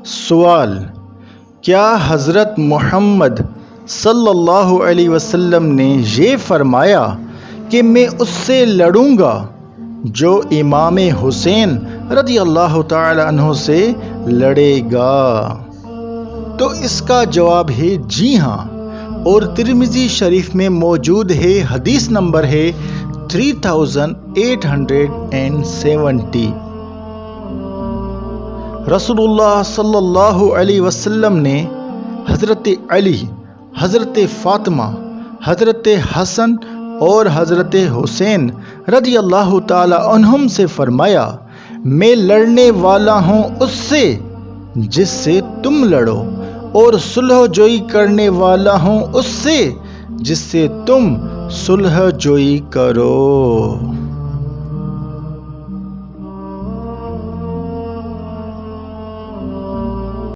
سوال: کیا حضرت محمد صلی اللہ علیہ وسلم نے یہ فرمایا کہ میں اس سے لڑوں گا جو امام حسین رضی اللہ تعالی عنہ سے لڑے گا؟ تو اس کا جواب ہے جی ہاں، اور ترمذی شریف میں موجود ہے، حدیث نمبر ہے 3870۔ رسول اللہ صلی اللہ علیہ وسلم نے حضرت علی، حضرت فاطمہ، حضرت حسن اور حضرت حسین رضی اللہ تعالی عنہم سے فرمایا، میں لڑنے والا ہوں اس سے جس سے تم لڑو، اور صلح جوئی کرنے والا ہوں اس سے جس سے تم صلح جوئی کرو۔